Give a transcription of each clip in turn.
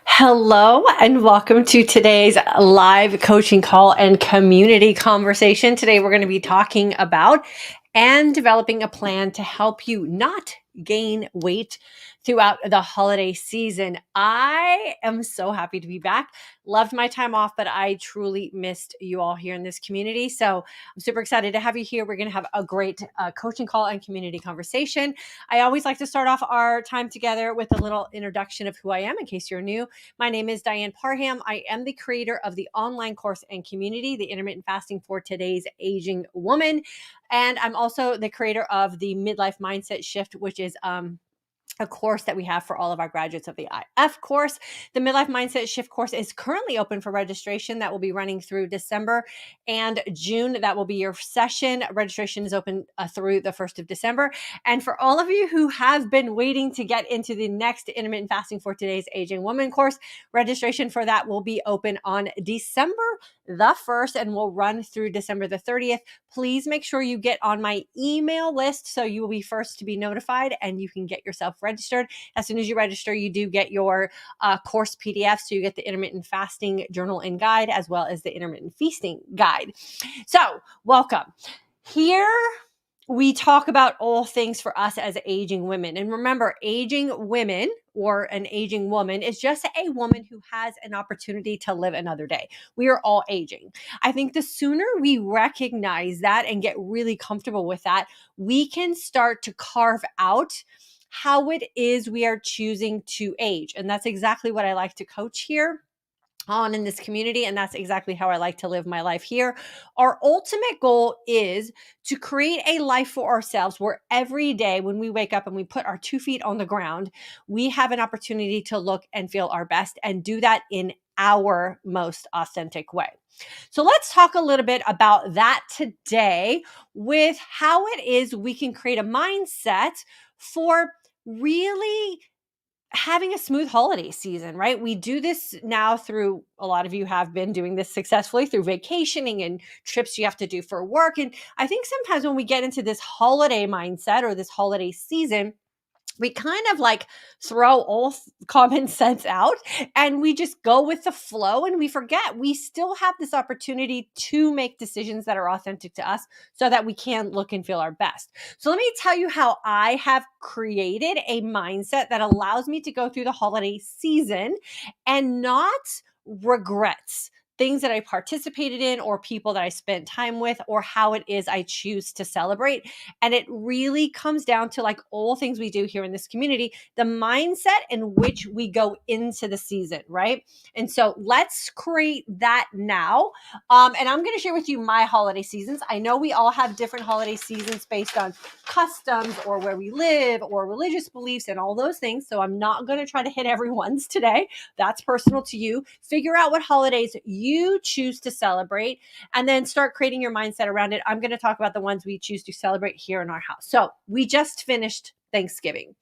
Hello and welcome to today's live coaching call and community conversation. Today we're going to be talking about and developing a plan to help you not gain weight throughout the holiday season. I am so happy to be back. Loved my time off, but I truly missed you all here in this community. So I'm super excited to have you here. We're going to have a great coaching call and community conversation. I always like to start off our time together with a little introduction of who I am in case you're new. My name is Diane Parham. I am the creator of the online course and community, the Intermittent Fasting for Today's Aging Woman. And I'm also the creator of the Midlife Mindset Shift, which is a course that we have for all of our graduates of the IF course. The Midlife Mindset Shift course is currently open for registration. That will be running through December and June. That will be your session. Registration is open through the 1st of December. And for all of you who have been waiting to get into the next Intermittent Fasting for Today's Aging Woman course, registration for that will be open on December the 1st and will run through December the 30th. Please make sure you get on my email list so you will be first to be notified and you can get yourself registered. As soon as you register, you do get your course PDF. So you get the Intermittent Fasting Journal and Guide as well as the Intermittent Feasting Guide. So welcome. Here we talk about all things for us as aging women. And remember, aging women or an aging woman is just a woman who has an opportunity to live another day. We are all aging. I think the sooner we recognize that and get really comfortable with that, we can start to carve out how it is we are choosing to age. And that's exactly what I like to coach here on in this community. And that's exactly how I like to live my life here. Our ultimate goal is to create a life for ourselves where every day when we wake up and we put our 2 feet on the ground, we have an opportunity to look and feel our best and do that in our most authentic way. So let's talk a little bit about that today with how it is we can create a mindset for really having a smooth holiday season, right? We do this now through, a lot of you have been doing this successfully through vacationing and trips you have to do for work. And I think sometimes when we get into this holiday mindset or this holiday season, we kind of like throw all common sense out and we just go with the flow and we forget we still have this opportunity to make decisions that are authentic to us so that we can look and feel our best. So let me tell you how I have created a mindset that allows me to go through the holiday season and not regrets things that I participated in or people that I spent time with or how it is I choose to celebrate. And it really comes down to, like all things we do here in this community, the mindset in which we go into the season, right? And so let's create that now. And I'm going to share with you my holiday seasons. I know we all have different holiday seasons based on customs or where we live or religious beliefs and all those things. So I'm not going to try to hit everyone's today. That's personal to you. Figure out what holidays you choose to celebrate and then start creating your mindset around it. I'm going to talk about the ones we choose to celebrate here in our house. So we just finished Thanksgiving.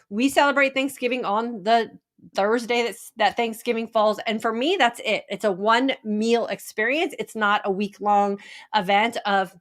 We celebrate Thanksgiving on the Thursday that Thanksgiving falls. And for me, that's it. It's a one meal experience. It's not a week-long event of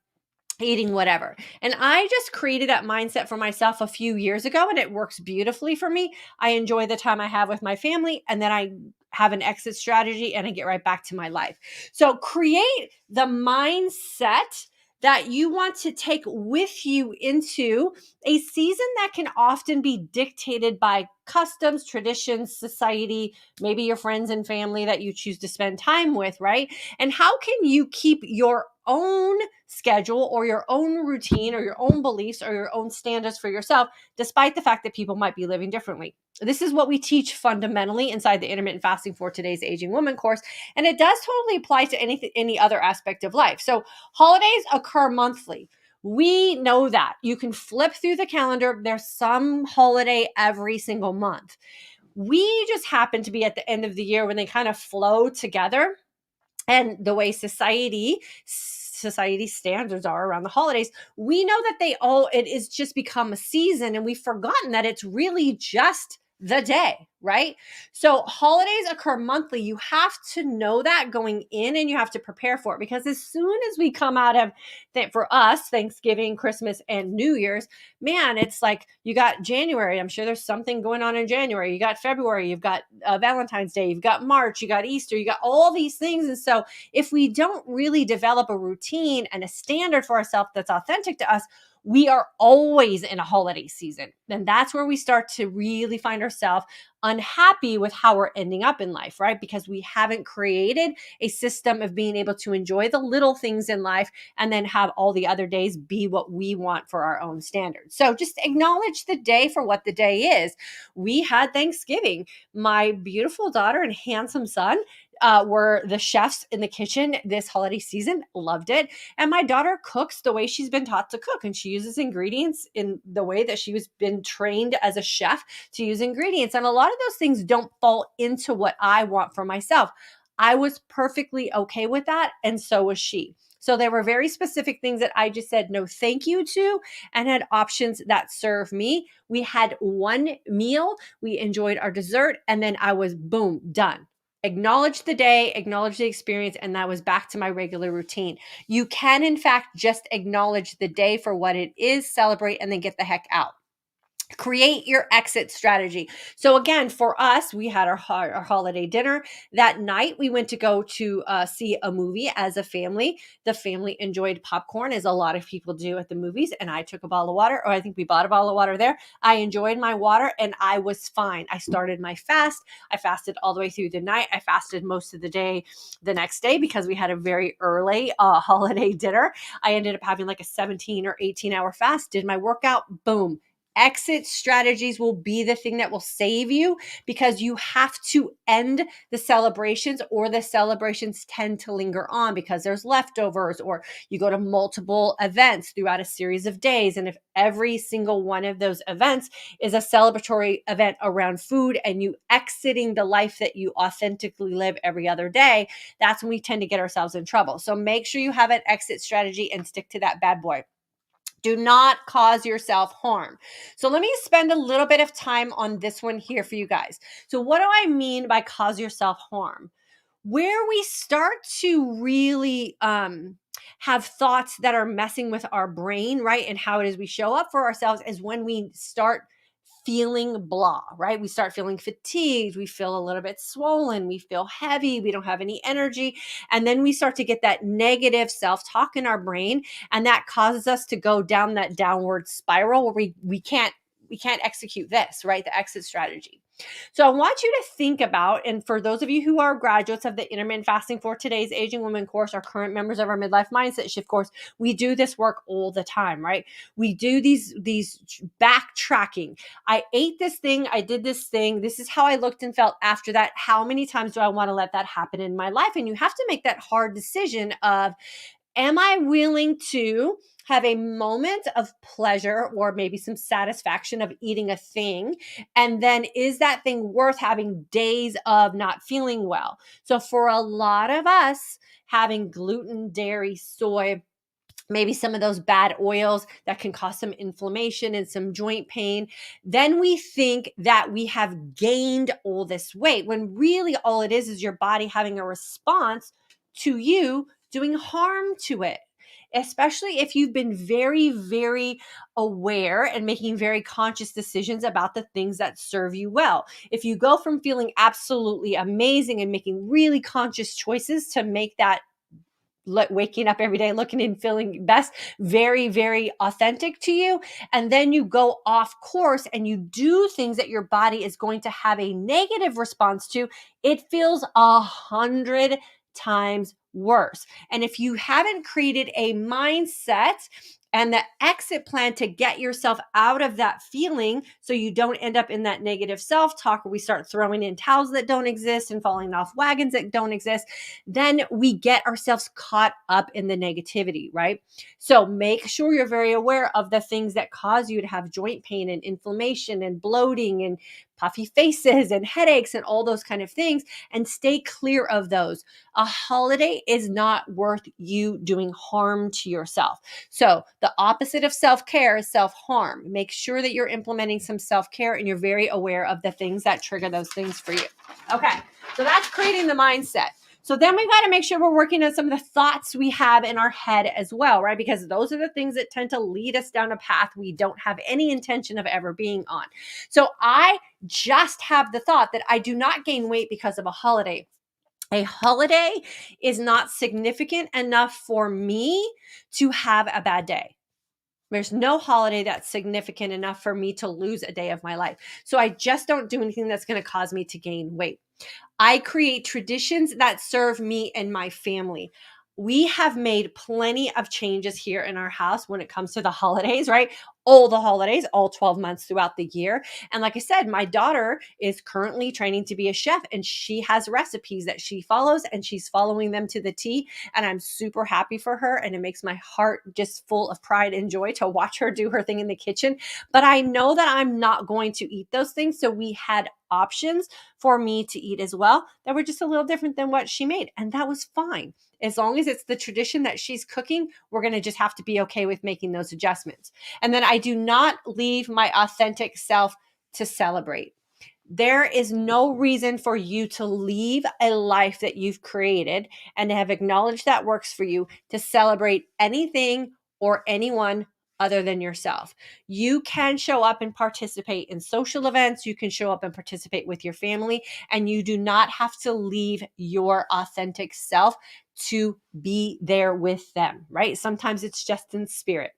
eating whatever. And I just created that mindset for myself a few years ago and it works beautifully for me. I enjoy the time I have with my family and then I have an exit strategy and I get right back to my life. So create the mindset that you want to take with you into a season that can often be dictated by customs, traditions, society, maybe your friends and family that you choose to spend time with, right? And how can you keep your own schedule or your own routine or your own beliefs or your own standards for yourself, despite the fact that people might be living differently? This is what we teach fundamentally inside the Intermittent Fasting for Today's Aging Woman course. And it does totally apply to any other aspect of life. So holidays occur monthly. We know that. You can flip through the calendar. There's some holiday every single month. We just happen to be at the end of the year when they kind of flow together. And the way society standards are around the holidays, we know that it is just become a season and we've forgotten that it's really just the day, right? So holidays occur monthly. You have to know that going in, and you have to prepare for it, because as soon as we come out of that, for us, Thanksgiving, Christmas, and New Year's, man, it's like you got January. I'm sure there's something going on in January. You got February, you've got Valentine's Day, you've got March, you got Easter, you got all these things. And so if we don't really develop a routine and a standard for ourselves that's authentic to us, we are always in a holiday season. And that's where we start to really find ourselves unhappy with how we're ending up in life, right? Because we haven't created a system of being able to enjoy the little things in life and then have all the other days be what we want for our own standards. So just acknowledge the day for what the day is. We had Thanksgiving. My beautiful daughter and handsome son were the chefs in the kitchen this holiday season. Loved it. And my daughter cooks the way she's been taught to cook, and she uses ingredients in the way that she was been trained as a chef to use ingredients. And a lot of those things don't fall into what I want for myself. I was perfectly okay with that, and so was she. So there were very specific things that I just said no thank you to, and had options that serve me. We had one meal, we enjoyed our dessert, and then I was boom, done. Acknowledge the day, acknowledge the experience, and that was back to my regular routine. You can, in fact, just acknowledge the day for what it is, celebrate, and then get the heck out. Create your exit strategy. So again, for us, we had our holiday dinner. That night, we went to go to see a movie as a family. The family enjoyed popcorn, as a lot of people do at the movies, and I took a bottle of water, or I think we bought a bottle of water there. I enjoyed my water, and I was fine. I started my fast. I fasted all the way through the night. I fasted most of the day the next day because we had a very early holiday dinner. I ended up having like a 17 or 18-hour fast, did my workout, boom. Exit strategies will be the thing that will save you, because you have to end the celebrations, or the celebrations tend to linger on because there's leftovers, or you go to multiple events throughout a series of days. And if every single one of those events is a celebratory event around food, and you exiting the life that you authentically live every other day, that's when we tend to get ourselves in trouble. So make sure you have an exit strategy and stick to that bad boy. Do not cause yourself harm. So let me spend a little bit of time on this one here for you guys. So what do I mean by cause yourself harm? Where we start to really have thoughts that are messing with our brain, right? And how it is we show up for ourselves is when we start feeling blah, right? We start feeling fatigued. We feel a little bit swollen. We feel heavy. We don't have any energy. And then we start to get that negative self-talk in our brain. And that causes us to go down that downward spiral where we can't execute this, right? The exit strategy. So I want you to think about, and for those of you who are graduates of the Intermittent Fasting for Today's Aging Woman course, or current members of our Midlife Mindset Shift course, we do this work all the time, right? We do these backtracking. I ate this thing, I did this thing, this is how I looked and felt after that. How many times do I want to let that happen in my life? And you have to make that hard decision of, am I willing to have a moment of pleasure or maybe some satisfaction of eating a thing? And then is that thing worth having days of not feeling well? So for a lot of us, having gluten, dairy, soy, maybe some of those bad oils that can cause some inflammation and some joint pain, then we think that we have gained all this weight, when really all it is your body having a response to you doing harm to it. Especially if you've been very, very aware and making very conscious decisions about the things that serve you well. If you go from feeling absolutely amazing and making really conscious choices to make that waking up every day looking and feeling best very, very authentic to you, and then you go off course and you do things that your body is going to have a negative response to, it feels 100 times worse. And if you haven't created a mindset and the exit plan to get yourself out of that feeling, so you don't end up in that negative self-talk where we start throwing in towels that don't exist and falling off wagons that don't exist, then we get ourselves caught up in the negativity, right? So make sure you're very aware of the things that cause you to have joint pain and inflammation and bloating and puffy faces and headaches and all those kind of things, and stay clear of those. A holiday is not worth you doing harm to yourself. So the opposite of self-care is self-harm. Make sure that you're implementing some self-care and you're very aware of the things that trigger those things for you. Okay, so that's creating the mindset. So then we got to make sure we're working on some of the thoughts we have in our head as well, right? Because those are the things that tend to lead us down a path we don't have any intention of ever being on. So I just have the thought that I do not gain weight because of a holiday. A holiday is not significant enough for me to have a bad day. There's no holiday that's significant enough for me to lose a day of my life. So I just don't do anything that's going to cause me to gain weight. I create traditions that serve me and my family. We have made plenty of changes here in our house when it comes to the holidays, right? All the holidays, all 12 months throughout the year. And like I said, my daughter is currently training to be a chef, and she has recipes that she follows, and she's following them to the T. And I'm super happy for her. And it makes my heart just full of pride and joy to watch her do her thing in the kitchen. But I know that I'm not going to eat those things. So we had options for me to eat as well that were just a little different than what she made. And that was fine. As long as it's the tradition that she's cooking, we're going to just have to be okay with making those adjustments. And then I do not leave my authentic self to celebrate. There is no reason for you to leave a life that you've created and to have acknowledged that works for you to celebrate anything or anyone other than yourself. You can show up and participate in social events. You can show up and participate with your family, and you do not have to leave your authentic self to be there with them, right? Sometimes it's just in spirit.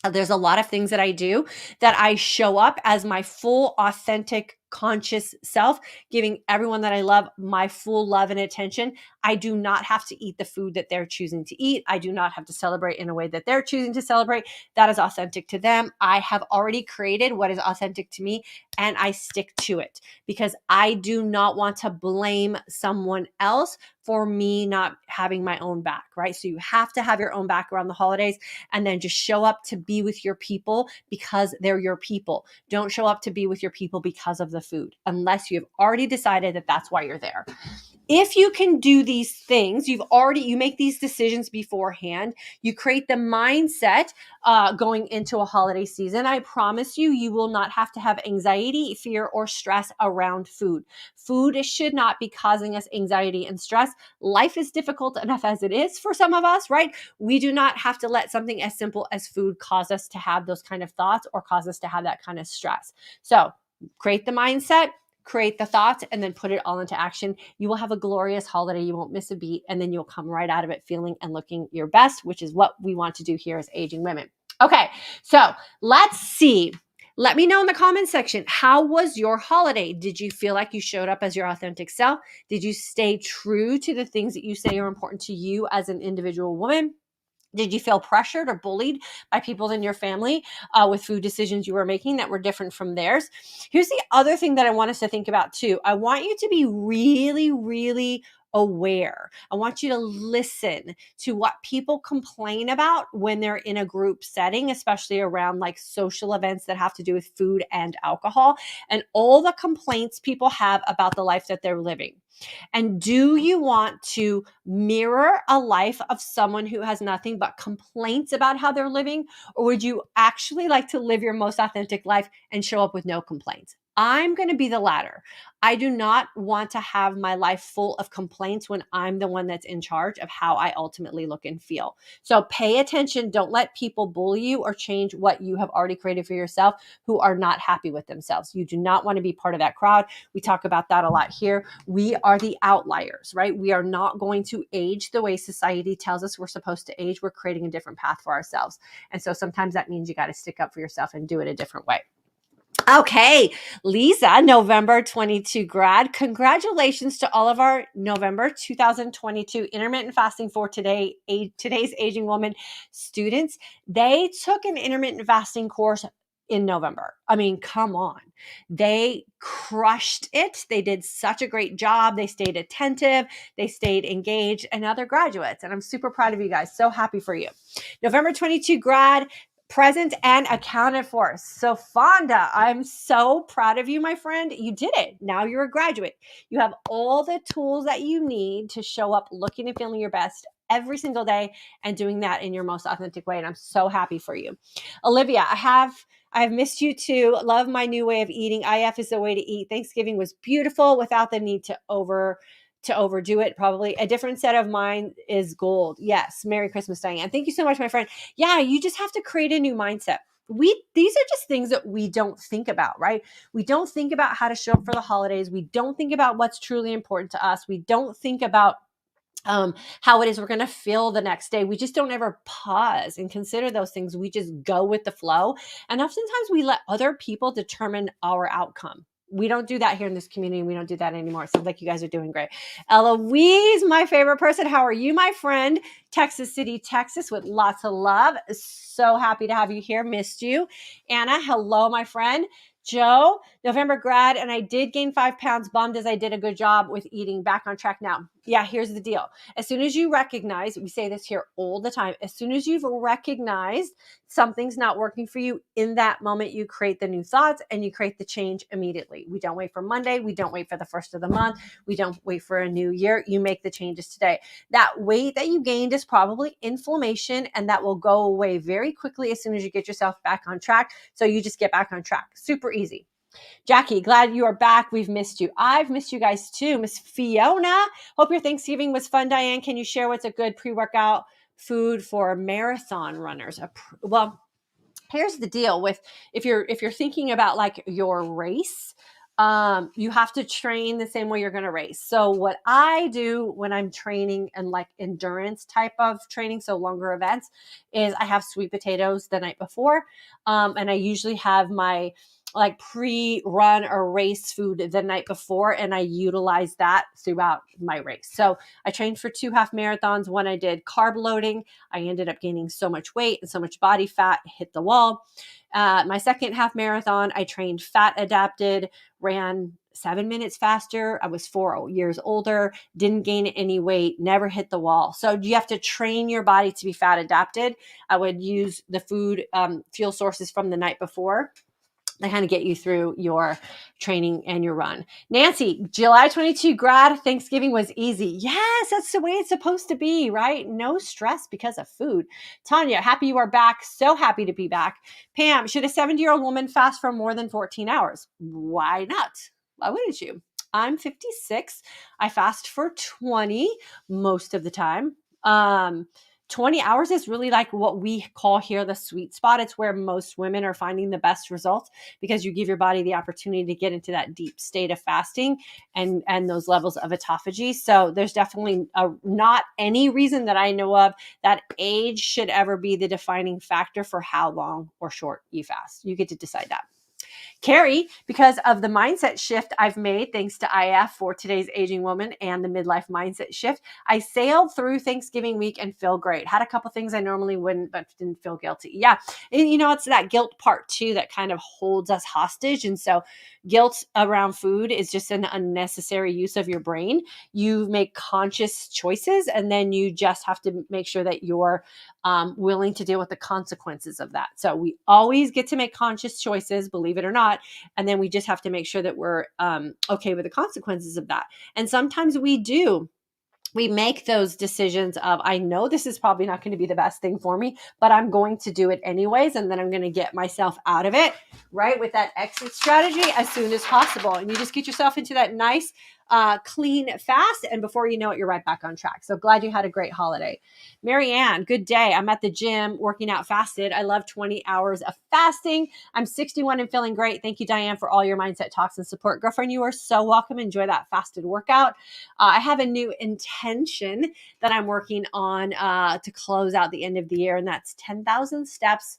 There's a lot of things that I do that I show up as my full, authentic, conscious self, giving everyone that I love my full love and attention. I do not have to eat the food that they're choosing to eat. I do not have to celebrate in a way that they're choosing to celebrate. That is authentic to them. I have already created what is authentic to me, and I stick to it because I do not want to blame someone else for me not having my own back, right? So you have to have your own back around the holidays, and then just show up to be with your people because they're your people. Don't show up to be with your people because of the food, unless you've already decided that that's why you're there. If you can do these things, you make these decisions beforehand, you create the mindset going into a holiday season, I promise you, you will not have to have anxiety, fear, or stress around food. Food should not be causing us anxiety and stress. Life is difficult enough as it is for some of us, right? We do not have to let something as simple as food cause us to have those kind of thoughts or cause us to have that kind of stress. So create the mindset, create the thoughts, and then put it all into action. You will have a glorious holiday. You won't miss a beat, and then you'll come right out of it feeling and looking your best, which is what we want to do here as aging women. Okay, so let's see. Let me know in the comment section, how was your holiday? Did you feel like you showed up as your authentic self? Did you stay true to the things that you say are important to you as an individual woman? Did you feel pressured or bullied by people in your family with food decisions you were making that were different from theirs? Here's the other thing that I want us to think about too. I want you to be really, really aware. I want you to listen to what people complain about when they're in a group setting, especially around like social events that have to do with food and alcohol, and all the complaints people have about the life that they're living. And do you want to mirror a life of someone who has nothing but complaints about how they're living? Or would you actually like to live your most authentic life and show up with no complaints? I'm going to be the latter. I do not want to have my life full of complaints when I'm the one that's in charge of how I ultimately look and feel. So pay attention. Don't let people bully you or change what you have already created for yourself who are not happy with themselves. You do not want to be part of that crowd. We talk about that a lot here. We are the outliers, right? We are not going to age the way society tells us we're supposed to age. We're creating a different path for ourselves. And so sometimes that means you got to stick up for yourself and do it a different way. Okay, Lisa, November 22 grad. Congratulations to all of our November 2022 intermittent fasting for today's Aging Woman students. They took an intermittent fasting course in November. I mean, come on. They crushed it. They did such a great job. They stayed attentive. They stayed engaged, and now they're graduates. And I'm super proud of you guys. So happy for you. November 22 grad. present and accounted for. So Fonda, I'm so proud of you, my friend. You did it. Now you're a graduate. You have all the tools that you need to show up looking and feeling your best every single day and doing that in your most authentic way. And I'm so happy for you. Olivia, I've missed you too. Love my new way of eating. IF is the way to eat. Thanksgiving was beautiful without the need to overdo it. Probably a different set of mind is gold. Yes. Merry Christmas, Diane. Thank you so much, my friend. Yeah, you just have to create a new mindset. These are just things that we don't think about, right? We don't think about how to show up for the holidays. We don't think about what's truly important to us. We don't think about how it is we're going to feel the next day. We just don't ever pause and consider those things. We just go with the flow. And oftentimes we let other people determine our outcome. We don't do that here in this community. We don't do that anymore. It sounds like you guys are doing great. Eloise, my favorite person. How are you, my friend? Texas City, Texas, with lots of love. So happy to have you here. Missed you. Anna, hello, my friend. Joe, November grad, and I did gain 5 pounds. Bummed as I did a good job with eating. Back on track now. Yeah, here's the deal. As soon as you recognize, we say this here all the time, as soon as you've recognized something's not working for you, in that moment, you create the new thoughts and you create the change immediately. We don't wait for Monday. We don't wait for the first of the month. We don't wait for a new year. You make the changes today. That weight that you gained is probably inflammation, and that will go away very quickly as soon as you get yourself back on track. So you just get back on track. Super easy. Jackie, glad you are back. We've missed you. I've missed you guys too. Miss Fiona, hope your Thanksgiving was fun. Diane, can you share what's a good pre-workout food for marathon runners? Well, here's the deal with if you're thinking about like your race, you have to train the same way you're going to race. So what I do when I'm training and like endurance type of training, so longer events, is I have sweet potatoes the night before, and I usually have my like pre-run or race food the night before, and I utilize that throughout my race. So I trained for 2 half marathons. When I did carb loading, I ended up gaining so much weight and so much body fat, hit the wall. My second half marathon, I trained fat adapted, ran 7 minutes faster. I was 4 years older, didn't gain any weight, never hit the wall. So you have to train your body to be fat adapted. I would use the food fuel sources from the night before. They kind of get you through your training and your run. Nancy, July 22 grad, Thanksgiving was easy. Yes, that's the way it's supposed to be, right? No stress because of food. Tanya, happy you are back. So happy to be back. Pam, should a 70-year-old woman fast for more than 14 hours? Why not? Why wouldn't you? I'm 56. I fast for 20 most of the time. 20 hours is really like what we call here the sweet spot. It's where most women are finding the best results because you give your body the opportunity to get into that deep state of fasting and those levels of autophagy. So there's definitely not any reason that I know of that age should ever be the defining factor for how long or short you fast. You get to decide that. Carrie, because of the mindset shift I've made thanks to IF for today's aging woman and the midlife mindset shift, I sailed through Thanksgiving week and feel great. Had a couple things I normally wouldn't, but didn't feel guilty. Yeah. And, it's that guilt part too that kind of holds us hostage. And so guilt around food is just an unnecessary use of your brain. You make conscious choices, and then you just have to make sure that you're willing to deal with the consequences of that. So we always get to make conscious choices, believe it or not. And then we just have to make sure that we're okay with the consequences of that. And sometimes we do. We make those decisions of, I know this is probably not going to be the best thing for me, but I'm going to do it anyways. And then I'm going to get myself out of it, right? With that exit strategy as soon as possible. And you just get yourself into that nice, clean fast. And before you know it, you're right back on track. So glad you had a great holiday. Mary Ann, good day. I'm at the gym working out fasted. I love 20 hours of fasting. I'm 61 and feeling great. Thank you, Diane, for all your mindset talks and support. Girlfriend, you are so welcome. Enjoy that fasted workout. I have a new intention that I'm working on to close out the end of the year, and that's 10,000 steps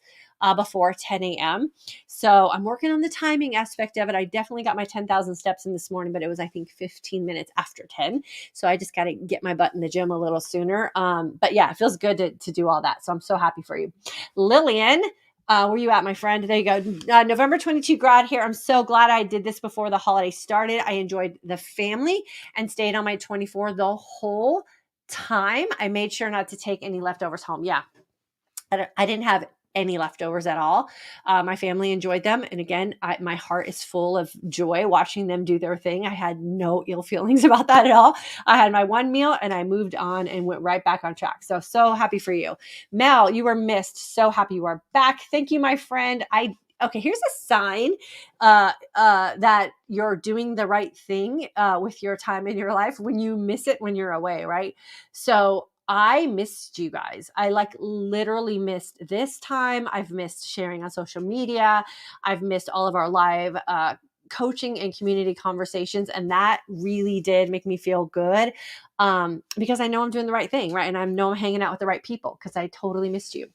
before 10 a.m. So I'm working on the timing aspect of it. I definitely got my 10,000 steps in this morning, but it was, I think, 15 minutes after 10. So I just got to get my butt in the gym a little sooner. But yeah, it feels good to do all that. So I'm so happy for you. Lillian, where you at, my friend? There you go. November 22 grad here. I'm so glad I did this before the holiday started. I enjoyed the family and stayed on my 24 the whole time. I made sure not to take any leftovers home. Yeah. I didn't have any leftovers at all. My family enjoyed them. And again, my heart is full of joy watching them do their thing. I had no ill feelings about that at all. I had my one meal and I moved on and went right back on track. So happy for you. Mel, you were missed. So happy you are back. Thank you, my friend. Okay, here's a sign that you're doing the right thing with your time in your life when you miss it when you're away, right? So I missed you guys. I like literally missed this time. I've missed sharing on social media. I've missed all of our live coaching and community conversations. And that really did make me feel good because I know I'm doing the right thing, right? And I know I'm hanging out with the right people because I totally missed you.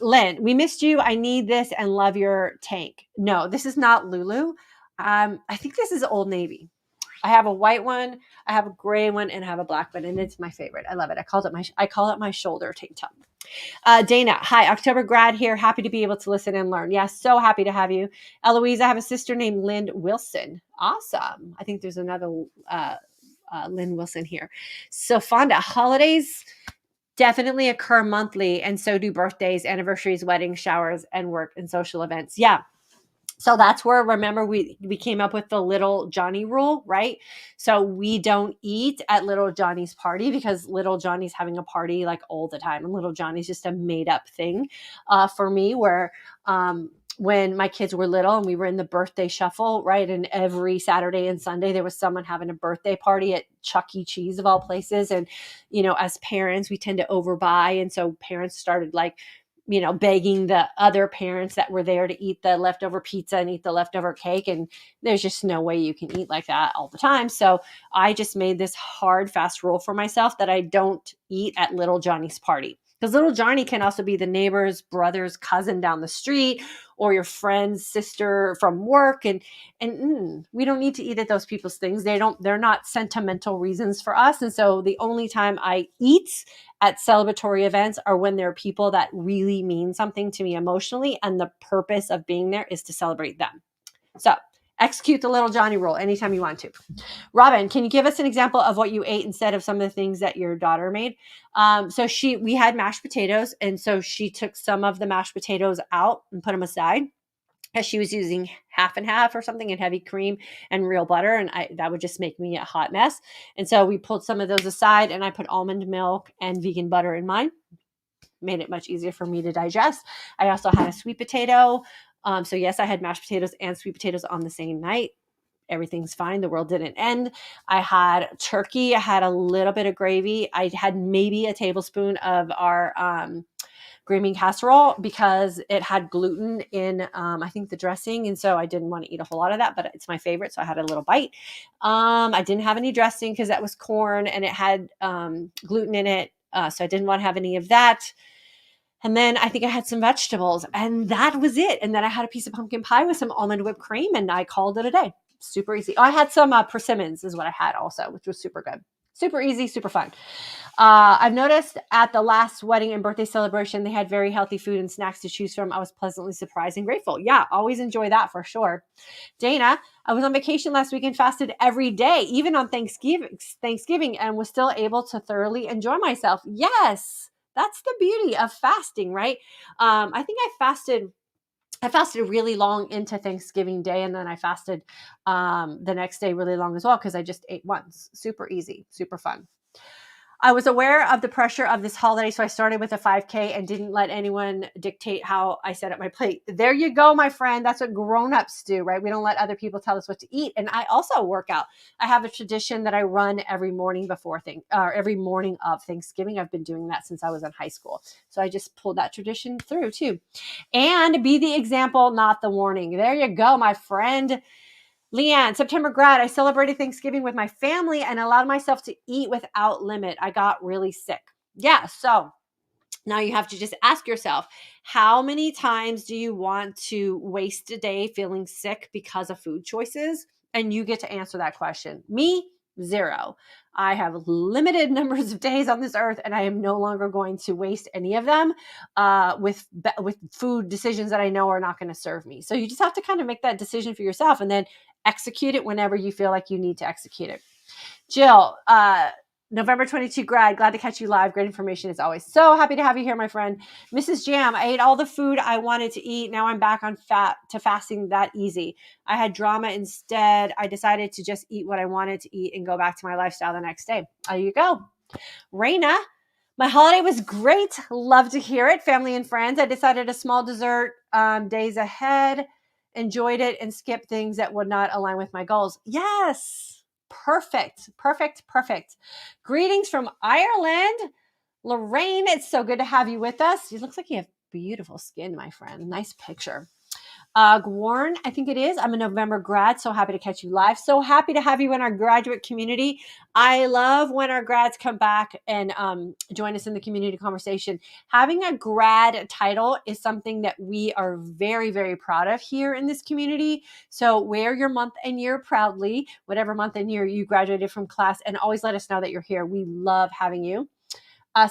Lynn, we missed you. I need this and love your tank. No, this is not Lulu. I think this is Old Navy. I have a white one, I have a gray one, and I have a black one, and it's my favorite. I love it. I call it my shoulder tank top. Dana, hi, October grad here. Happy to be able to listen and learn. Yes, so happy to have you. Eloise, I have a sister named Lynn Wilson. Awesome. I think there's another Lynn Wilson here. So Fonda, holidays definitely occur monthly, and so do birthdays, anniversaries, weddings, showers, and work and social events. Yeah. So that's where, remember, we came up with the little Johnny rule, right? So we don't eat at little Johnny's party because little Johnny's having a party like all the time. And little Johnny's just a made up thing for me where when my kids were little and we were in the birthday shuffle, right? And every Saturday and Sunday, there was someone having a birthday party at Chuck E. Cheese of all places. And, as parents, we tend to overbuy. And so parents started like, begging the other parents that were there to eat the leftover pizza and eat the leftover cake. And there's just no way you can eat like that all the time. So I just made this hard, fast rule for myself that I don't eat at little Johnny's party. Because little Johnny can also be the neighbor's brother's cousin down the street or your friend's sister from work. And we don't need to eat at those people's things. They're not sentimental reasons for us. And so the only time I eat at celebratory events are when there are people that really mean something to me emotionally. And the purpose of being there is to celebrate them. So execute the little Johnny rule anytime you want to. Robin, can you give us an example of what you ate instead of some of the things that your daughter made? So we had mashed potatoes. And so she took some of the mashed potatoes out and put them aside. As she was using half and half or something and heavy cream and real butter. And that would just make me a hot mess. And so we pulled some of those aside and I put almond milk and vegan butter in mine. Made it much easier for me to digest. I also had a sweet potato. So yes, I had mashed potatoes and sweet potatoes on the same night. Everything's fine. The world didn't end. I had turkey. I had a little bit of gravy. I had maybe a tablespoon of our green bean casserole because it had gluten in, I think, the dressing. And so I didn't want to eat a whole lot of that, but it's my favorite. So I had a little bite. I didn't have any dressing because that was corn and it had gluten in it. So I didn't want to have any of that. And then I think I had some vegetables and that was it. And then I had a piece of pumpkin pie with some almond whipped cream and I called it a day. Super easy. Oh, I had some persimmons is what I had also, which was super good. Super easy, super fun. I've noticed at the last wedding and birthday celebration, they had very healthy food and snacks to choose from. I was pleasantly surprised and grateful. Yeah, always enjoy that for sure. Dana, I was on vacation last week and fasted every day, even on Thanksgiving, and was still able to thoroughly enjoy myself. Yes, that's the beauty of fasting, right? I think I fasted really long into Thanksgiving Day, and then I fasted the next day really long as well because I just ate once. Super easy, super fun. I was aware of the pressure of this holiday, so I started with a 5K and didn't let anyone dictate how I set up my plate. There you go, my friend. That's what grown-ups do, right? We don't let other people tell us what to eat. And I also work out. I have a tradition that I run every morning every morning of Thanksgiving. I've been doing that since I was in high school. So I just pulled that tradition through too. And be the example, not the warning. There you go, my friend. Leanne, September grad, I celebrated Thanksgiving with my family and allowed myself to eat without limit. I got really sick. Yeah, so now you have to just ask yourself, how many times do you want to waste a day feeling sick because of food choices? And you get to answer that question. Me, 0. I have limited numbers of days on this earth, and I am no longer going to waste any of them with food decisions that I know are not going to serve me. So you just have to kind of make that decision for yourself and then execute it whenever you feel like you need to execute it. Jill, November 22 grad, glad to catch you live. Great information as always. So happy to have you here, my friend. Mrs. Jam, I ate all the food I wanted to eat. Now I'm back on fasting that easy. I had drama instead. I decided to just eat what I wanted to eat and go back to my lifestyle the next day. There you go. Raina, my holiday was great. Love to hear it. Family and friends. I decided a small dessert days ahead. Enjoyed it and skipped things that would not align with my goals. Yes. Perfect. Greetings from Ireland. Lorraine, it's so good to have you with us. It looks like you have beautiful skin, my friend. Nice picture. Gwarn, I think it is. I'm a November grad. So happy to catch you live. So happy to have you in our graduate community. I love when our grads come back and join us in the community conversation. Having a grad title is something that we are very, very proud of here in this community. So wear your month and year proudly, whatever month and year you graduated from class, and always let us know that you're here. We love having you.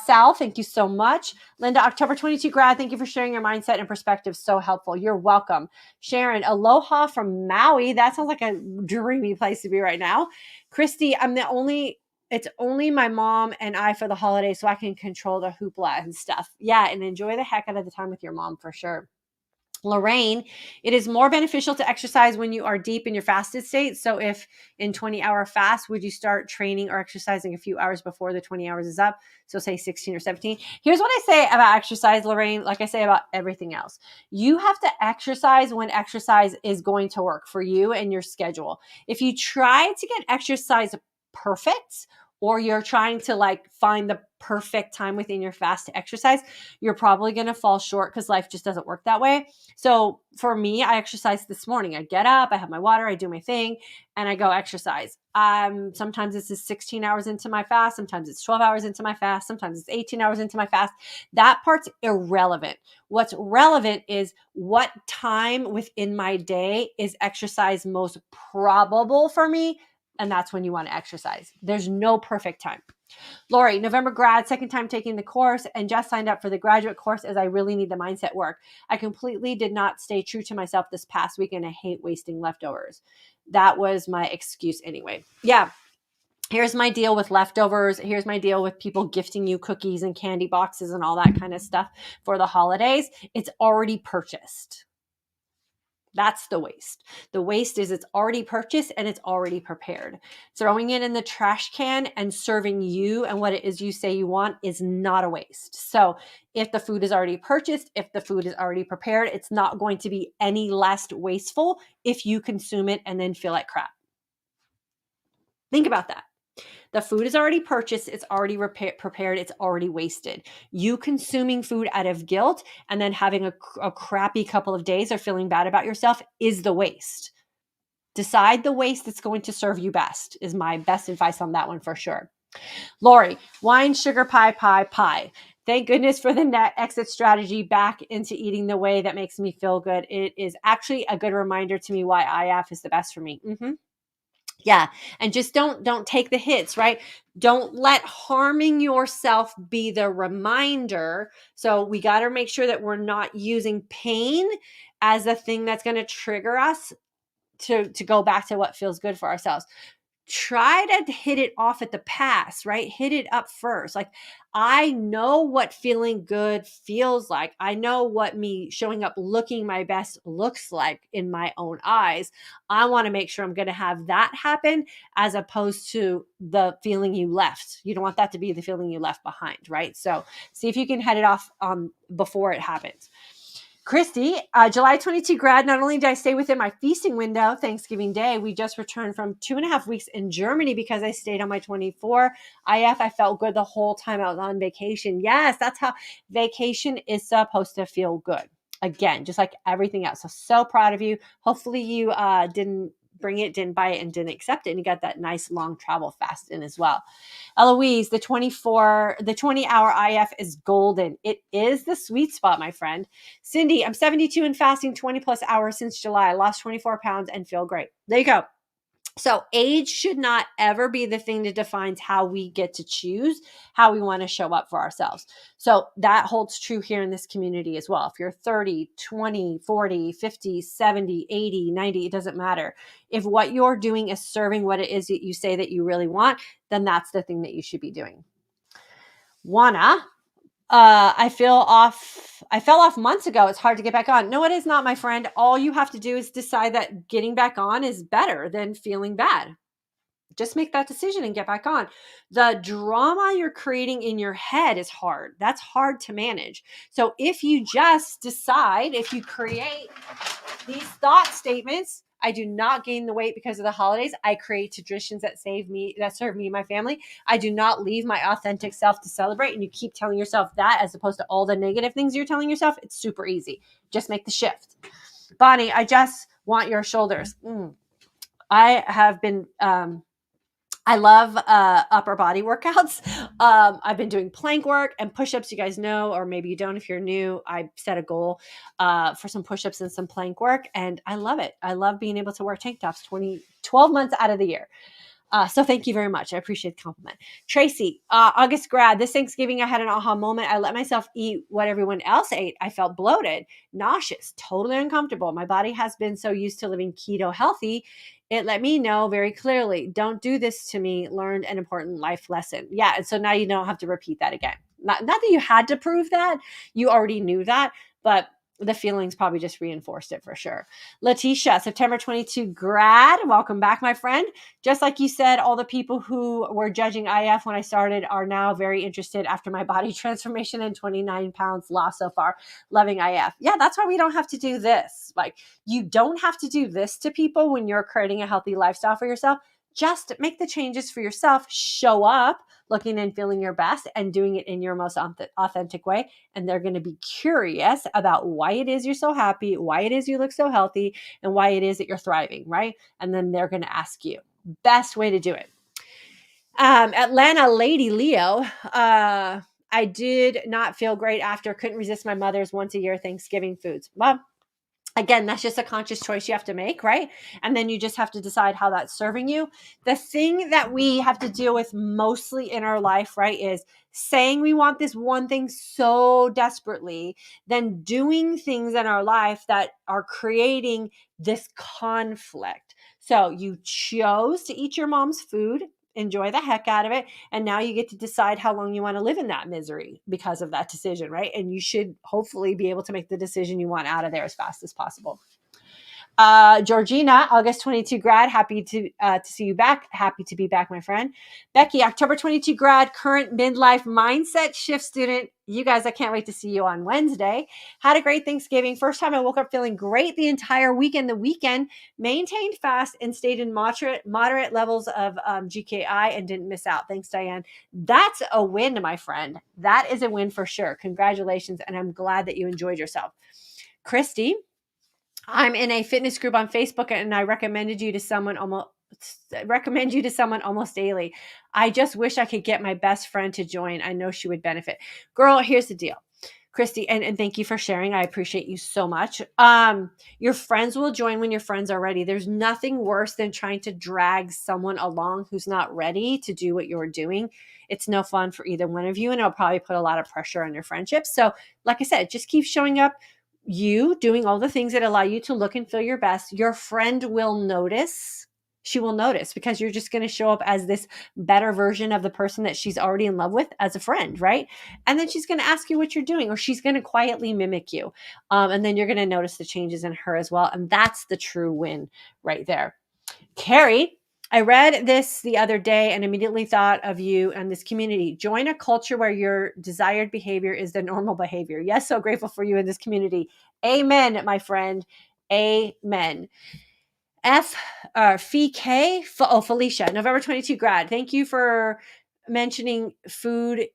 Sal, thank you so much. Linda, October 22 grad, thank you for sharing your mindset and perspective. So helpful. You're welcome. Sharon, aloha from Maui. That sounds like a dreamy place to be right now. Christy, it's only my mom and I for the holiday, so I can control the hoopla and stuff. Yeah, and enjoy the heck out of the time with your mom for sure. Lorraine, it is more beneficial to exercise when you are deep in your fasted state. So if in 20-hour fast, would you start training or exercising a few hours before the 20 hours is up? So say 16 or 17. Here's what I say about exercise, Lorraine, like I say about everything else. You have to exercise when exercise is going to work for you and your schedule. If you try to get exercise perfect, or you're trying to find the perfect time within your fast to exercise, you're probably going to fall short because life just doesn't work that way. So for me, I exercise this morning. I get up, I have my water, I do my thing, and I go exercise. Sometimes this is 16 hours into my fast. Sometimes it's 12 hours into my fast. Sometimes it's 18 hours into my fast. That part's irrelevant. What's relevant is what time within my day is exercise most probable for me. And that's when you want to exercise. There's no perfect time. Lori, November grad, second time taking the course, and just signed up for the graduate course as I really need the mindset work. I completely did not stay true to myself this past week, and I hate wasting leftovers. That was my excuse anyway. Yeah. Here's my deal with leftovers. Here's my deal with people gifting you cookies and candy boxes and all that kind of stuff for the holidays. It's already purchased. That's the waste. The waste is it's already purchased and it's already prepared. Throwing it in the trash can and serving you and what it is you say you want is not a waste. So if the food is already purchased, if the food is already prepared, it's not going to be any less wasteful if you consume it and then feel like crap. Think about that. The food is already purchased. It's already prepared. It's already wasted. You consuming food out of guilt and then having a crappy couple of days or feeling bad about yourself is the waste. Decide the waste that's going to serve you best is my best advice on that one for sure. Lori, wine, sugar, pie. Thank goodness for the net exit strategy back into eating the way that makes me feel good. It is actually a good reminder to me why IF is the best for me. Yeah. And just don't take the hits, right? Don't let harming yourself be the reminder. So we got to make sure that we're not using pain as a thing that's going to trigger us to go back to what feels good for ourselves. Try to hit it off at the pass, right? Hit it up first. Like, I know what feeling good feels like. I know what me showing up looking my best looks like in my own eyes. I want to make sure I'm going to have that happen as opposed to the feeling you left. You don't want that to be the feeling you left behind, right? So see if you can head it off before it happens. Christy, July 22 grad, not only did I stay within my feasting window Thanksgiving Day, we just returned from 2.5 weeks in Germany because I stayed on my 24 IF. I felt good the whole time I was on vacation. Yes, that's how vacation is supposed to feel good. Again, just like everything else. So proud of you. Hopefully you didn't bring it, didn't buy it, and didn't accept it. And you got that nice long travel fast in as well. Eloise, the 20-hour IF is golden. It is the sweet spot, my friend. Cindy, I'm 72 and fasting 20 plus hours since July. I lost 24 pounds and feel great. There you go. So age should not ever be the thing that defines how we get to choose how we want to show up for ourselves. So that holds true here in this community as well. If you're 30, 20, 40, 50, 70, 80, 90, it doesn't matter. If what you're doing is serving what it is that you say that you really want, then that's the thing that you should be doing. Wanna I fell off months ago. It's hard to get back on. No, it is not, my friend. All you have to do is decide that getting back on is better than feeling bad. Just make that decision and get back on. The drama you're creating in your head is hard. That's hard to manage. So if you just decide, if you create these thought statements, I do not gain the weight because of the holidays. I create traditions that serve me and my family. I do not leave my authentic self to celebrate. And you keep telling yourself that as opposed to all the negative things you're telling yourself. It's super easy. Just make the shift. Bonnie, I just want your shoulders. I have been, I love upper body workouts. I've been doing plank work and push-ups. You guys know, or maybe you don't if you're new. I set a goal for some push-ups and some plank work, and I love it. I love being able to wear tank tops 12 months out of the year. So thank you very much. I appreciate the compliment. Tracy, August grad. This Thanksgiving, I had an aha moment. I let myself eat what everyone else ate. I felt bloated, nauseous, totally uncomfortable. My body has been so used to living keto healthy. It let me know very clearly, don't do this to me. Learned an important life lesson. Yeah. And so now you don't have to repeat that again. Not that you had to prove that. You already knew that, but the feelings probably just reinforced it for sure. Letitia, September 22 grad. Welcome back, my friend. Just like you said, all the people who were judging IF when I started are now very interested after my body transformation and 29 pounds lost so far. Loving IF. Yeah, that's why we don't have to do this. Like, you don't have to do this to people when you're creating a healthy lifestyle for yourself. Just make the changes for yourself, show up looking and feeling your best and doing it in your most authentic way. And they're going to be curious about why it is you're so happy, why it is you look so healthy, and why it is that you're thriving, right? And then they're going to ask you. Best way to do it. Atlanta Lady Leo, I did not feel great after. Couldn't resist my mother's once a year Thanksgiving foods. Well, again, that's just a conscious choice you have to make, right? And then you just have to decide how that's serving you. The thing that we have to deal with mostly in our life, right, is saying we want this one thing so desperately, then doing things in our life that are creating this conflict. So you chose to eat your mom's food, enjoy the heck out of it, and now you get to decide how long you want to live in that misery because of that decision, right? And you should hopefully be able to make the decision you want out of there as fast as possible. Georgina, August 22 grad, happy to see you back. Happy to be back, my friend. Becky, October 22 grad, current midlife mindset shift student. You guys, I can't wait to see you on Wednesday. Had a great Thanksgiving. First time I woke up feeling great the entire weekend. The weekend, maintained fast and stayed in moderate levels of GKI and didn't miss out. Thanks, Diane. That's a win, my friend. That is a win for sure. Congratulations. And I'm glad that you enjoyed yourself. Christy, I'm in a fitness group on Facebook and I recommend you to someone almost daily. I just wish I could get my best friend to join. I know she would benefit. Girl, here's the deal. Christy, and thank you for sharing. I appreciate you so much. Your friends will join when your friends are ready. There's nothing worse than trying to drag someone along who's not ready to do what you're doing. It's no fun for either one of you, and it'll probably put a lot of pressure on your friendships. So, like I said, just keep showing up. You doing all the things that allow you to look and feel your best. Your friend will notice. She will notice because you're just going to show up as this better version of the person that she's already in love with as a friend, right? And then she's going to ask you what you're doing, or she's going to quietly mimic you. And then you're going to notice the changes in her as well. And that's the true win right there. Carrie, I read this the other day and immediately thought of you and this community. Join a culture where your desired behavior is the normal behavior. Yes, so grateful for you in this community. Amen, my friend. Amen. Felicia, November 22 grad. Thank you for mentioning food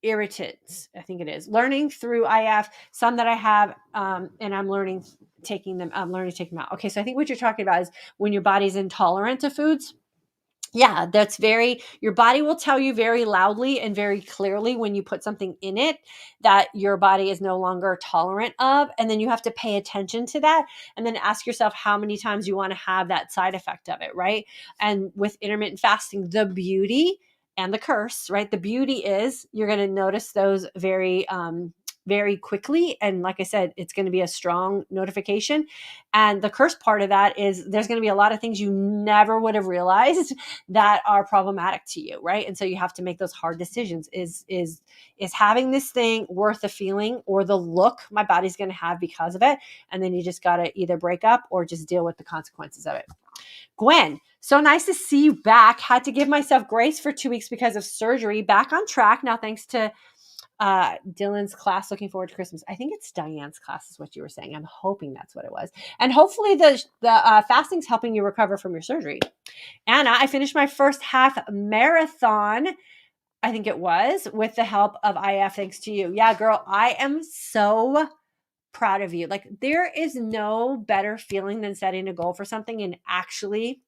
irritants. I think it is. Learning through IF, some that I have, and I'm learning to take them out. Okay, so I think what you're talking about is when your body's intolerant to foods. Yeah, your body will tell you very loudly and very clearly when you put something in it that your body is no longer tolerant of. And then you have to pay attention to that and then ask yourself how many times you want to have that side effect of it, right? And with intermittent fasting, the beauty and the curse, right? The beauty is you're going to notice those very quickly. And like I said, it's going to be a strong notification. And the curse part of that is there's going to be a lot of things you never would have realized that are problematic to you, right? And so you have to make those hard decisions. Is having this thing worth the feeling or the look my body's going to have because of it? And then you just got to either break up or just deal with the consequences of it. Gwen, so nice to see you back. Had to give myself grace for 2 weeks because of surgery. Back on track now, thanks to Dylan's class. Looking forward to Christmas. I think it's Diane's class is what you were saying. I'm hoping that's what it was. And hopefully the fasting's helping you recover from your surgery. Anna, I finished my first half marathon, I think it was, with the help of IF, thanks to you. Yeah, girl, I am so proud of you. Like, there is no better feeling than setting a goal for something and actually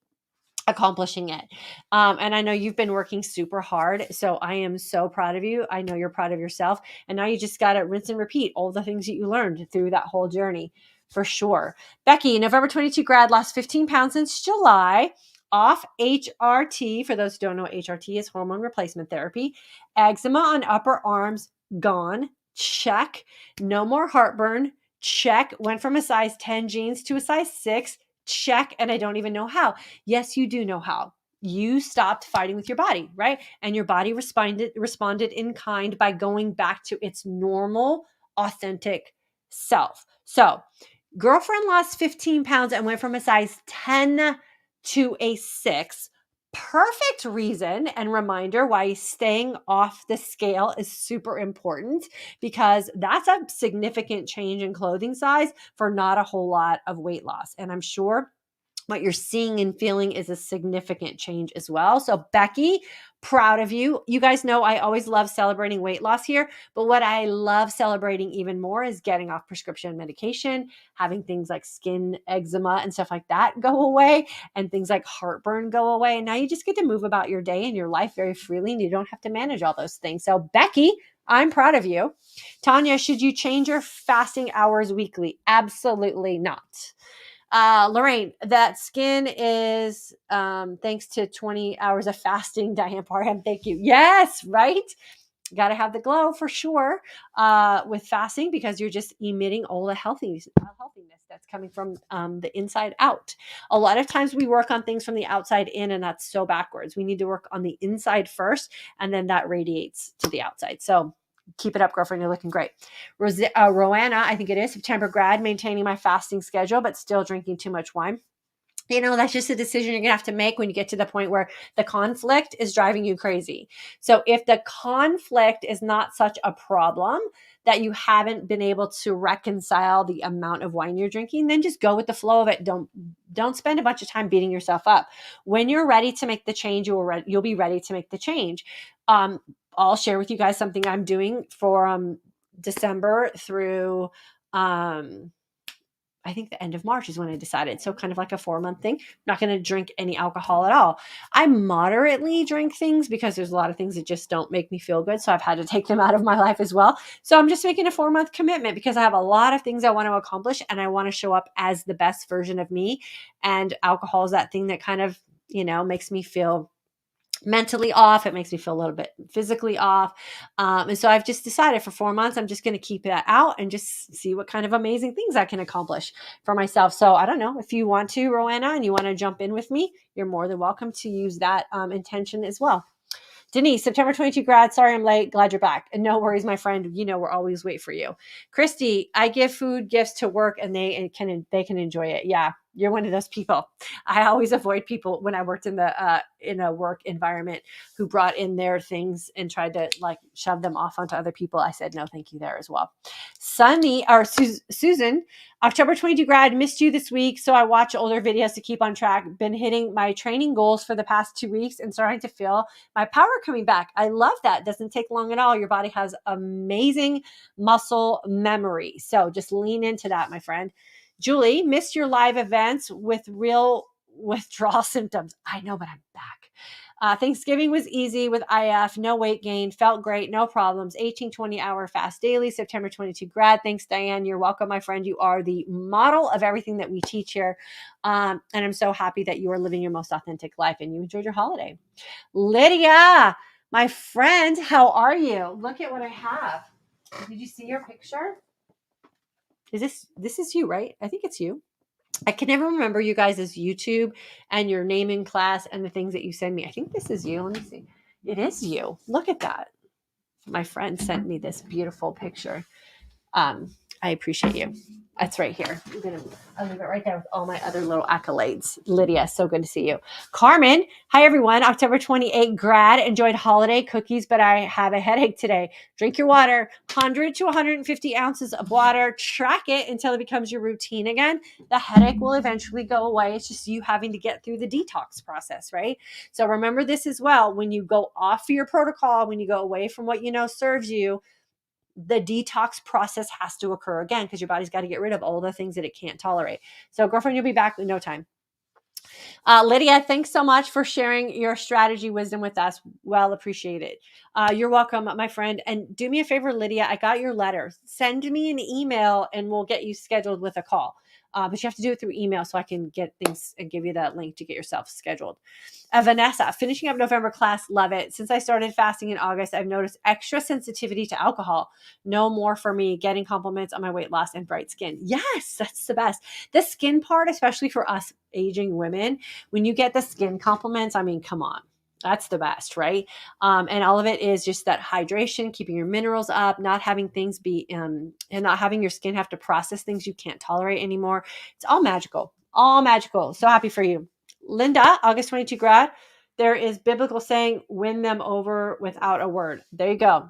accomplishing it. And I know you've been working super hard. So I am so proud of you. I know you're proud of yourself. And now you just got to rinse and repeat all the things that you learned through that whole journey for sure. Becky, November 22 grad, lost 15 pounds since July. Off HRT. For those who don't know, HRT is hormone replacement therapy. Eczema on upper arms, gone. Check. No more heartburn. Check. Went from a size 10 jeans to a size 6. Check. And I don't even know how. Yes, you do know how. You stopped fighting with your body, right? And your body responded in kind by going back to its normal, authentic self. So, girlfriend lost 15 pounds and went from a size 10 to a 6. Perfect reason and reminder why staying off the scale is super important, because that's a significant change in clothing size for not a whole lot of weight loss. And I'm sure what you're seeing and feeling is a significant change as well. So, Becky, proud of you. You guys know I always love celebrating weight loss here, but what I love celebrating even more is getting off prescription medication, having things like skin eczema and stuff like that go away, and things like heartburn go away. And now you just get to move about your day and your life very freely, and you don't have to manage all those things. So, Becky, I'm proud of you. Tanya, should you change your fasting hours weekly? Absolutely not. Lorraine, that skin is thanks to 20 hours of fasting. Diane Parham, thank you. Yes, right? Got to have the glow for sure with fasting, because you're just emitting all the healthiness that's coming from the inside out. A lot of times we work on things from the outside in, and that's so backwards. We need to work on the inside first, and then that radiates to the outside. So keep it up, girlfriend. You're looking great. Roanna, I think it is, September grad, maintaining my fasting schedule, but still drinking too much wine. You know, that's just a decision you're going to have to make when you get to the point where the conflict is driving you crazy. So if the conflict is not such a problem that you haven't been able to reconcile the amount of wine you're drinking, then just go with the flow of it. Don't spend a bunch of time beating yourself up. When you're ready to make the change, you'll be ready to make the change. I'll share with you guys something I'm doing for December through I think the end of March is when I decided. So kind of like a 4-month thing. I'm not going to drink any alcohol at all. I moderately drink things because there's a lot of things that just don't make me feel good. So I've had to take them out of my life as well. So I'm just making a 4-month commitment because I have a lot of things I want to accomplish, and I want to show up as the best version of me. And alcohol is that thing that kind of, makes me feel mentally off. It makes me feel a little bit physically off. And so I've just decided for 4 months, I'm just going to keep that out and just see what kind of amazing things I can accomplish for myself. So I don't know if you want to, Roanna, and you want to jump in with me, you're more than welcome to use that intention as well. Denise, September 22 grad. Sorry I'm late. Glad you're back. And no worries, my friend. We'll always wait for you. Christy, I give food gifts to work and they can enjoy it. Yeah, you're one of those people. I always avoid people when I worked in a work environment who brought in their things and tried to shove them off onto other people. I said no, thank you there as well. Susan, October 22 grad, missed you this week, so I watch older videos to keep on track. Been hitting my training goals for the past 2 weeks and starting to feel my power coming back. I love that. It doesn't take long at all. Your body has amazing muscle memory. So just lean into that, my friend. Julie, missed your live events with real withdrawal symptoms. I know, but I'm back. Thanksgiving was easy with IF, no weight gain, felt great, no problems. 18-20 hour fast daily, September 22 grad. Thanks, Diane. You're welcome, my friend. You are the model of everything that we teach here. And I'm so happy that you are living your most authentic life and you enjoyed your holiday. Lydia, my friend, how are you? Look at what I have. Did you see your picture? This is you, right? I think it's you. I can never remember you guys' YouTube and your name in class and the things that you send me. I think this is you. Let me see. It is you. Look at that. My friend sent me this beautiful picture. I appreciate you. It's right here. I'll leave it right there with all my other little accolades. Lydia, so good to see you. Carmen, hi everyone. October 28 grad. Enjoyed holiday cookies, but I have a headache today. Drink your water. 100 to 150 ounces of water. Track it until it becomes your routine again. The headache will eventually go away. It's just you having to get through the detox process, right? So remember this as well. When you go off your protocol, when you go away from what you know serves you, the detox process has to occur again because your body's got to get rid of all the things that it can't tolerate. So, girlfriend, you'll be back in no time. Lydia, thanks so much for sharing your strategy wisdom with us. Well appreciated. You're welcome, my friend. And do me a favor, Lydia, I got your letter. Send me an email and we'll get you scheduled with a call. But you have to do it through email so I can get things and give you that link to get yourself scheduled. Vanessa, finishing up November class, love it. Since I started fasting in August, I've noticed extra sensitivity to alcohol. No more for me, getting compliments on my weight loss and bright skin. Yes, that's the best. The skin part, especially for us aging women, when you get the skin compliments, I mean, come on. That's the best, right? And all of it is just that hydration, keeping your minerals up, not having things be, and not having your skin have to process things you can't tolerate anymore. It's all magical, all magical. So happy for you. Linda, August 22 grad. There is biblical saying, win them over without a word. There you go.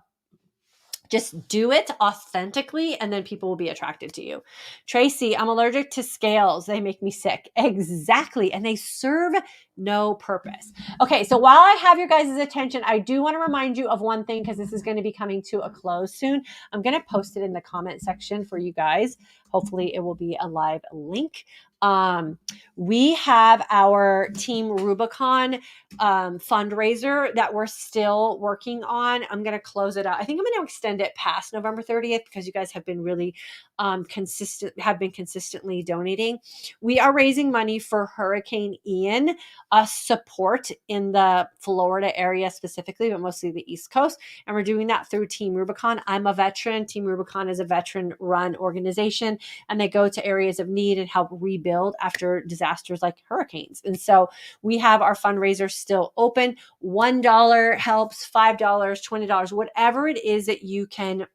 Just do it authentically and then people will be attracted to you. Tracy, I'm allergic to scales. They make me sick. Exactly. And they serve no purpose. Okay, so while I have your guys' attention, I do want to remind you of one thing because this is going to be coming to a close soon. I'm going to post it in the comment section for you guys. Hopefully it will be a live link. We have our Team Rubicon fundraiser that we're still working on. I'm going to close it out. I think I'm going to extend it past November 30th because you guys have been really consistently donating. We are raising money for Hurricane Ian support in the Florida area specifically, but mostly the East Coast. And we're doing that through Team Rubicon. I'm a veteran. Team Rubicon is a veteran-run organization, and they go to areas of need and help rebuild after disasters like hurricanes. And so we have our fundraiser still open. $1 helps, $5, $20, whatever it is that you can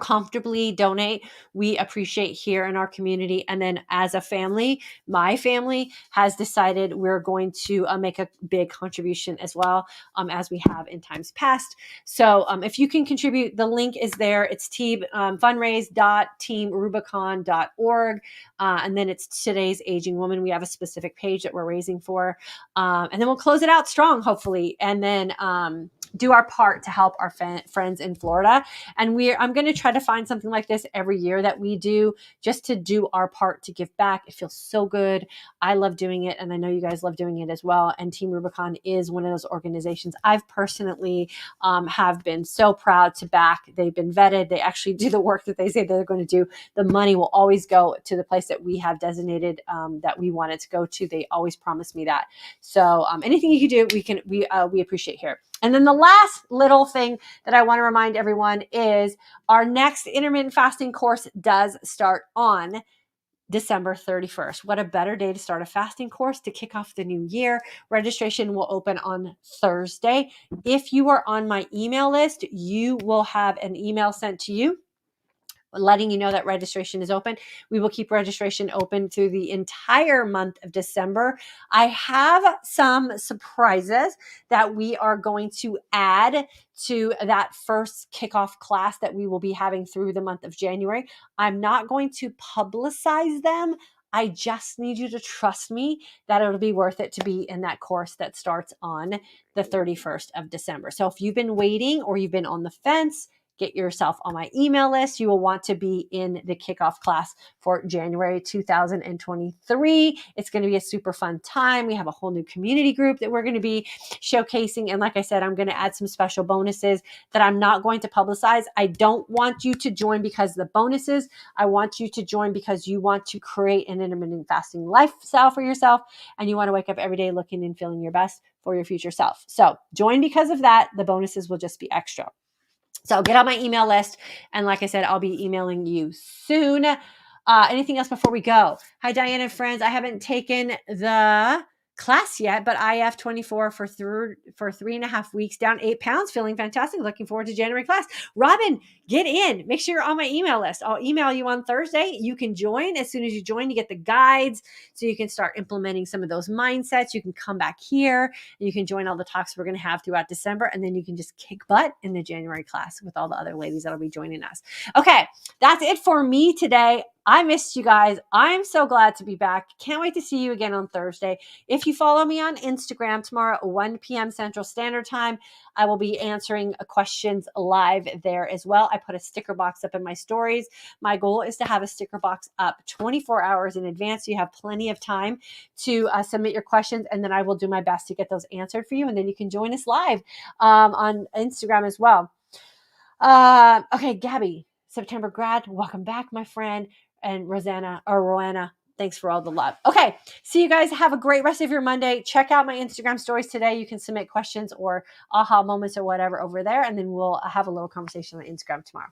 comfortably donate. We appreciate here in our community. And then as a family, my family has decided we're going to make a big contribution as well, as we have in times past. So if you can contribute, the link is there. It's fundraise.teamrubicon.org. And then it's today's aging woman. We have a specific page that we're raising for. And then we'll close it out strong, hopefully. And then do our part to help our friends in Florida. And I'm going to try to find something like this every year that we do, just to do our part to give back. It feels so good. I love doing it. And I know you guys love doing it as well. And Team Rubicon is one of those organizations I've personally have been so proud to back. They've been vetted. They actually do the work that they say they're going to do. The money will always go to the place that we have designated that we want it to go to. They always promise me that. So anything you can do, we appreciate here. And then the last little thing that I want to remind everyone is our next intermittent fasting course does start on December 31st. What a better day to start a fasting course to kick off the new year. Registration will open on Thursday. If you are on my email list, you will have an email sent to you letting you know that registration is open. We will keep registration open through the entire month of December. I have some surprises that we are going to add to that first kickoff class that we will be having through the month of January. I'm not going to publicize them. I just need you to trust me that it'll be worth it to be in that course that starts on the 31st of December. So if you've been waiting or you've been on the fence, get yourself on my email list. You will want to be in the kickoff class for January 2023. It's going to be a super fun time. We have a whole new community group that we're going to be showcasing. And like I said, I'm going to add some special bonuses that I'm not going to publicize. I don't want you to join because of the bonuses. I want you to join because you want to create an intermittent fasting lifestyle for yourself, and you want to wake up every day looking and feeling your best for your future self. So join because of that. The bonuses will just be extra. So get on my email list. And like I said, I'll be emailing you soon. Anything else before we go? Hi, Diane and friends. I haven't taken the class yet, but IF 24 for 3.5 weeks, down 8 pounds, feeling fantastic. Looking forward to January class. Robin, get in. Make sure you're on my email list. I'll email you on Thursday. You can join. As soon as you join, you get the guides so you can start implementing some of those mindsets. You can come back here and you can join all the talks we're going to have throughout December. And then you can just kick butt in the January class with all the other ladies that'll be joining us. Okay, that's it for me today. I missed you guys. I'm so glad to be back. Can't wait to see you again on Thursday. If you follow me on Instagram tomorrow at 1 p.m. Central Standard Time, I will be answering questions live there as well. I put a sticker box up in my stories. My goal is to have a sticker box up 24 hours in advance, so you have plenty of time to submit your questions, and then I will do my best to get those answered for you, and then you can join us live on Instagram as well. Okay, Gabby, September grad, welcome back, my friend. And Roanna, thanks for all the love. Okay, see you guys. Have a great rest of your Monday. Check out my Instagram stories today. You can submit questions or aha moments or whatever over there, and then we'll have a little conversation on Instagram tomorrow.